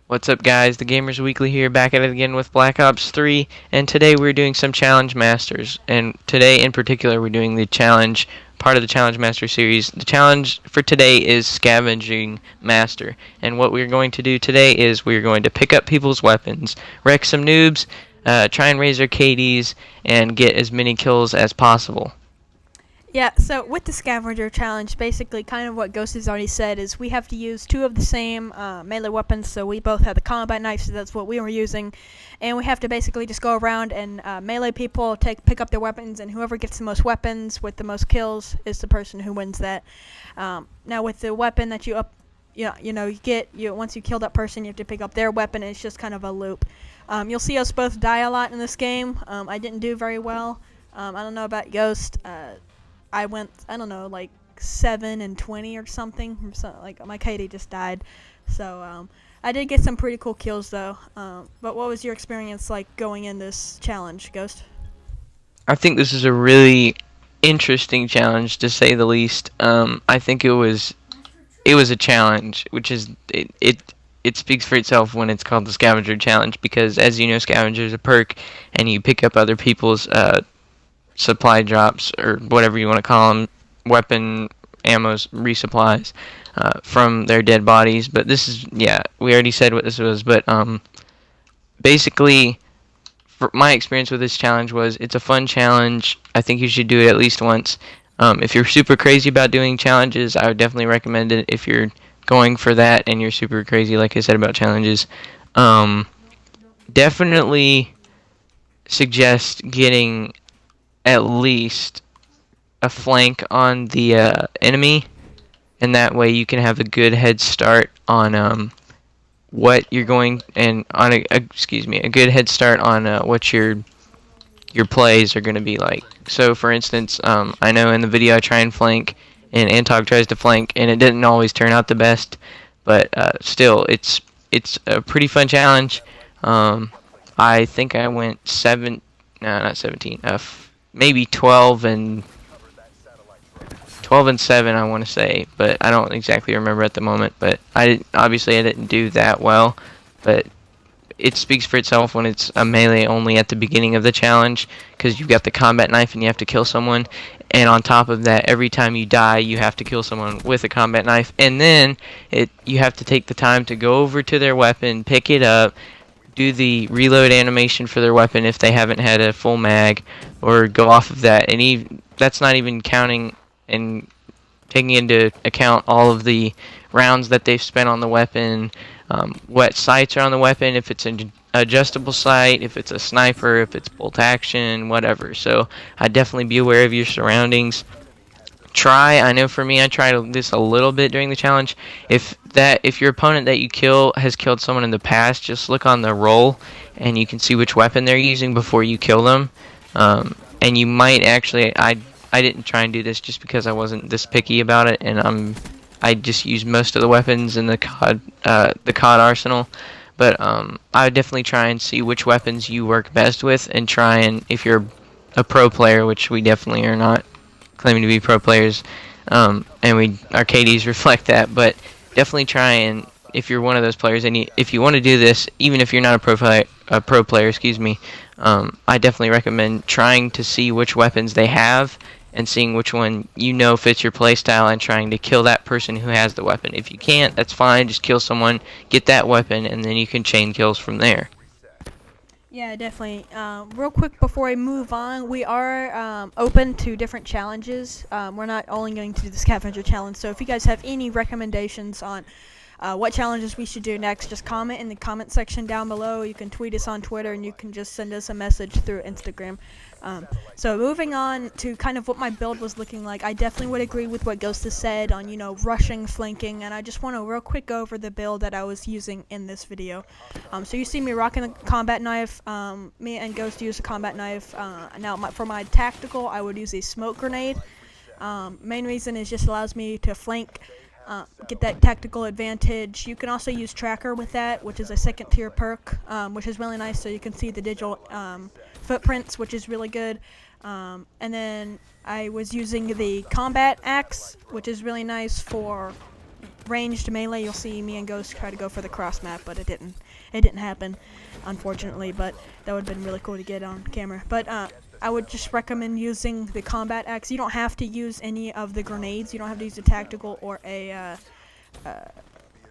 What's up, guys? The Gamers Weekly here, back at it again with Black Ops 3, and today we're doing some Challenge Masters. And today, in particular, we're doing the challenge, part of the Challenge Master series. The challenge for today is Scavenging Master. And what we're going to do today is we're going to pick up people's weapons, wreck some noobs, try and raise their KDs, and get as many kills as possible. Yeah, so with the scavenger challenge, basically kind of what Ghost has already said is we have to use two of the same melee weapons, so we both have the combat knife, so that's what we were using, and we have to basically just go around and melee people, pick up their weapons, and whoever gets the most weapons with the most kills is the person who wins that. Now with the weapon that you get, once you kill that person, you have to pick up their weapon, and it's just kind of a loop. You'll see us both die a lot in this game. I didn't do very well. I don't know about Ghost. I went, I don't know, like 7 and 20 or something. Like my KD just died. So I did get some pretty cool kills though. But what was your experience like going in this challenge, Ghost? I think this is a really interesting challenge, to say the least. I think it was a challenge, which is it speaks for itself when it's called the Scavenger Challenge, because as you know, Scavenger is a perk, and you pick up other people's supply drops, or whatever you want to call them, weapon ammos resupplies, from their dead bodies. But this is, yeah, we already said what this was, but basically, for my experience with this challenge was it's a fun challenge. I think you should do it at least once. If you're super crazy about doing challenges, I would definitely recommend it. If you're going for that and you're super crazy, like I said, about challenges, definitely suggest getting at least a flank on the enemy, and that way you can have a good head start on what you're going, and on a good head start on what your plays are going to be like. So for instance, I know in the video I try and flank, and Antog tries to flank, and it didn't always turn out the best, but still, it's a pretty fun challenge. I think I went not 17, maybe 12 and 7, I want to say, but I don't exactly remember at the moment. But obviously I didn't do that well, but it speaks for itself when it's a melee only at the beginning of the challenge, because you've got the combat knife and you have to kill someone, and on top of that, every time you die you have to kill someone with a combat knife, and then you have to take the time to go over to their weapon, pick it up, do the reload animation for their weapon if they haven't had a full mag, or go off of that. And that's not even counting and taking into account all of the rounds that they've spent on the weapon, what sights are on the weapon, if it's an adjustable sight, if it's a sniper, if it's bolt action, whatever. So I'd definitely be aware of your surroundings. I know for me, I tried this a little bit during the challenge. If your opponent that you kill has killed someone in the past, just look on the roll and you can see which weapon they're using before you kill them. And you might actually, I didn't try and do this just because I wasn't this picky about it, and I just used most of the weapons in the COD arsenal. But I would definitely try and see which weapons you work best with, and try and, if you're a pro player, which we definitely are not claiming to be pro players, and our KDs reflect that, but definitely try and, if you're one of those players, and if you want to do this, even if you're not a pro player, I definitely recommend trying to see which weapons they have, and seeing which one fits your playstyle, and trying to kill that person who has the weapon. If you can't, that's fine, just kill someone, get that weapon, and then you can chain kills from there. Yeah, definitely. Real quick before I move on, we are open to different challenges. We're not only going to do the scavenger challenge, so if you guys have any recommendations on what challenges we should do next, just comment in the comment section down below. You can tweet us on Twitter, and you can just send us a message through Instagram. So moving on to kind of what my build was looking like, I definitely would agree with what Ghost has said on, rushing, flanking, and I just want to real quick go over the build that I was using in this video. So you see me rocking the combat knife. Me and Ghost use a combat knife. Now for my tactical, I would use a smoke grenade. Main reason is just allows me to flank, get that tactical advantage. You can also use tracker with that, which is a second tier perk, which is really nice, so you can see the digital footprints, which is really good. And then I was using the combat axe, which is really nice for ranged melee, you'll see me and Ghost try to go for the cross map, but it didn't happen, unfortunately. But that would have been really cool to get on camera. But I would just recommend using the combat axe. You don't have to use any of the grenades. You don't have to use a tactical or a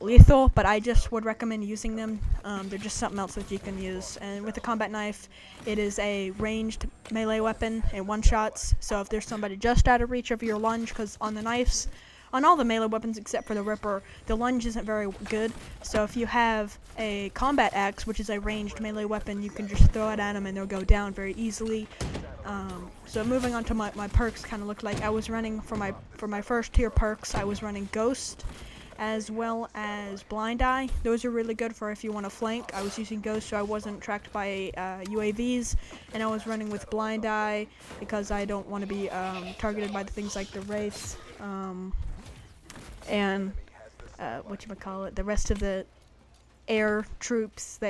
lethal, but I just would recommend using them. They're just something else that you can use. And with the combat knife, it is a ranged melee weapon and one-shots. So if there's somebody just out of reach of your lunge, because on the knives, on all the melee weapons except for the Ripper, the lunge isn't very good. So if you have a combat axe, which is a ranged melee weapon, you can just throw it at them and they'll go down very easily. So moving on to my perks, kind of looked like I was running for my first tier perks. I was running Ghost, as well as Blind Eye. Those are really good for if you want to flank. I was using Ghost so I wasn't tracked by UAVs, and I was running with Blind Eye because I don't want to be targeted by the things like the Wraiths and the rest of the air troops, the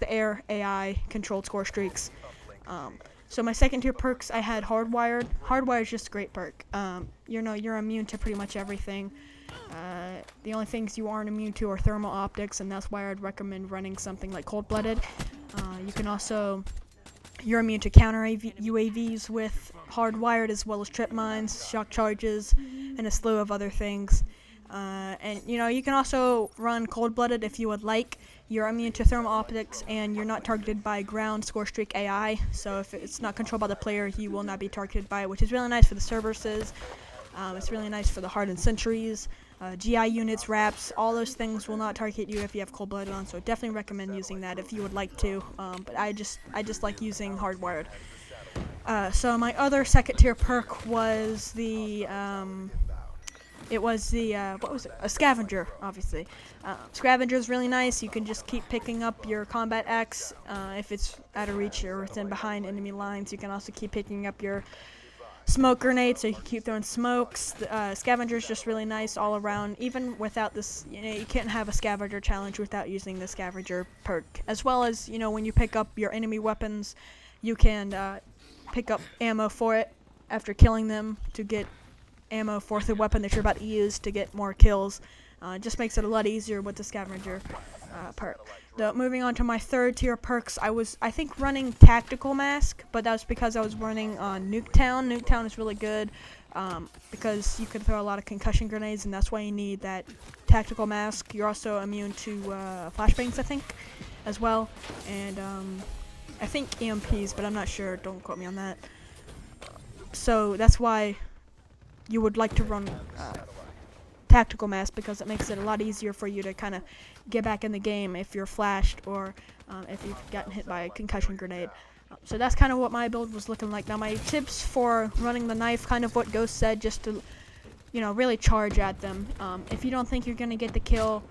air AI controlled score streaks. So my second tier perks, I had Hardwired. Hardwired is just a great perk. You're immune to pretty much everything. The only things you aren't immune to are thermal optics, and that's why I'd recommend running something like Cold-Blooded. You're immune to counter UAVs with Hardwired, as well as trip mines, shock charges, and a slew of other things. And you can also run Cold-Blooded if you would like. You're immune to thermal optics, and you're not targeted by ground score streak AI. So if it's not controlled by the player, you will not be targeted by it, which is really nice for the services. It's really nice for the hardened sentries, GI units, wraps. All those things will not target you if you have Cold-Blooded on. So definitely recommend using that if you would like to. But I just like using Hardwired. So my other second tier perk was a Scavenger, obviously. Scavenger is really nice. You can just keep picking up your combat axe if it's out of reach or it's in behind enemy lines. You can also keep picking up your smoke grenades, so you can keep throwing smokes. Scavenger is just really nice all around. Even without this, you can't have a Scavenger challenge without using the Scavenger perk. As well as, when you pick up your enemy weapons, you can pick up ammo for it after killing them to get ammo for the weapon that you're about to use to get more kills. It just makes it a lot easier with the Scavenger perk. Moving on to my third tier perks, I think running Tactical Mask, but that was because I was running on Nuketown. Nuketown is really good because you can throw a lot of concussion grenades, and that's why you need that Tactical Mask. You're also immune to flashbangs, I think, as well, and I think EMPs, but I'm not sure. Don't quote me on that. So that's why you would like to run Tactical Mask, because it makes it a lot easier for you to kind of get back in the game if you're flashed or if you've gotten hit by a concussion grenade. So that's kind of what my build was looking like. Now my tips for running the knife, kind of what Ghost said, just to really charge at them. If you don't think you're going to get the kill,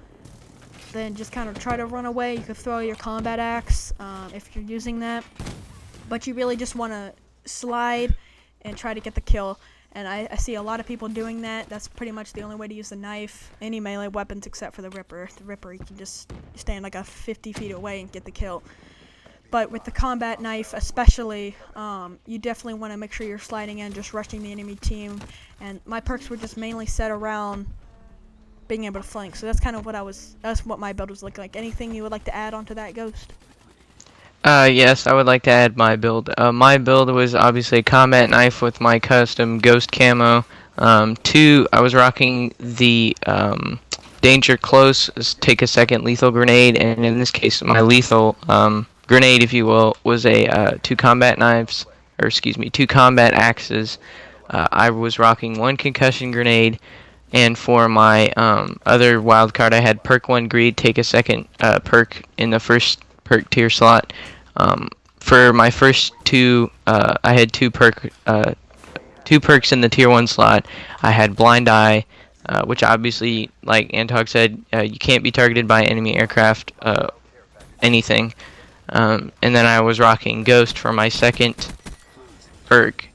then just kind of try to run away. You could throw your combat axe if you're using that, but you really just want to slide and try to get the kill. And I see a lot of people doing that. That's pretty much the only way to use the knife. Any melee weapons except for the Ripper. The Ripper, you can just stand like 50 feet away and get the kill. But with the combat knife especially, you definitely want to make sure you're sliding in, just rushing the enemy team. And my perks were just mainly set around being able to flank. So that's kind of that's what my build was looking like. Anything you would like to add onto that, Ghost? Yes, I would like to add my build. My build was obviously a combat knife with my custom Ghost camo. I was rocking the Danger Close, take a second lethal grenade, and in this case, my lethal grenade, if you will, was a two combat axes. I was rocking one concussion grenade, and for my other wild card, I had perk 1 greed, take a second perk in the first perk tier slot. For my first two, I had two perks in the tier 1 slot. I had Blind Eye, which obviously, like Antog said, you can't be targeted by enemy aircraft, anything. And then I was rocking Ghost for my second perk,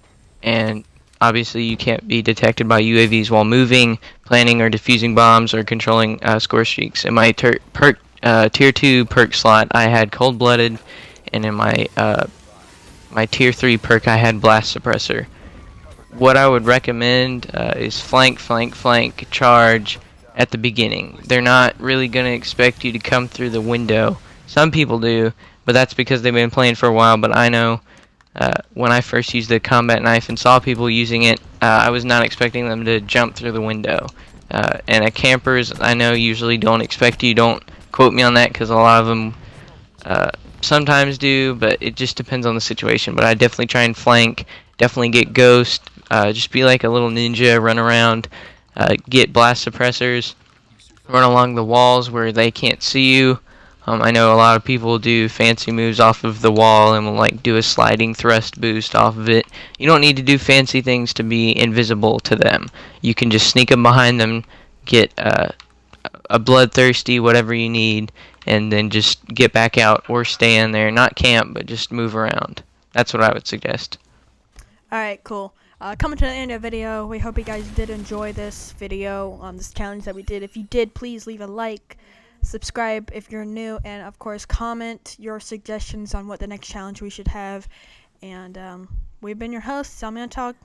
and obviously you can't be detected by UAVs while moving, planting or defusing bombs, or controlling score streaks. In my tier 2 perk slot, I had Cold-Blooded, and in my tier 3 perk, I had Blast Suppressor. What I would recommend is flank, charge, at the beginning. They're not really going to expect you to come through the window. Some people do, but that's because they've been playing for a while. But I know when I first used the combat knife and saw people using it, I was not expecting them to jump through the window. And campers, I know, usually don't expect you. Don't quote me on that, because a lot of them sometimes do, but it just depends on the situation. But I definitely try and flank, definitely get ghost, just be like a little ninja, run around, get blast suppressors, run along the walls where they can't see you. I know a lot of people do fancy moves off of the wall and will like do a sliding thrust boost off of it. You don't need to do fancy things to be invisible to them. You can just sneak them behind them, get a bloodthirsty, whatever you need, and then just get back out or stay in there. Not camp, but just move around. That's what I would suggest. Alright, cool. Coming to the end of the video, we hope you guys did enjoy this video, this challenge that we did. If you did, please leave a like, subscribe if you're new, and of course comment your suggestions on what the next challenge we should have. And we've been your hosts. I'm gonna talk.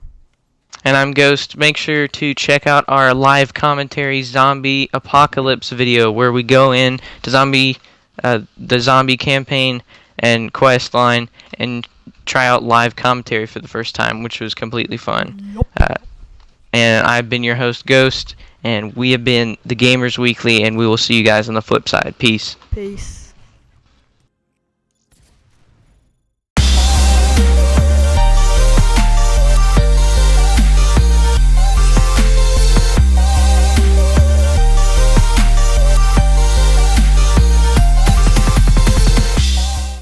And I'm Ghost. Make sure to check out our live commentary zombie apocalypse video, where we go in to the zombie campaign and quest line and try out live commentary for the first time, which was completely fun. And I've been your host, Ghost, and we have been The Gamers Weekly, and we will see you guys on the flip side. Peace. Peace.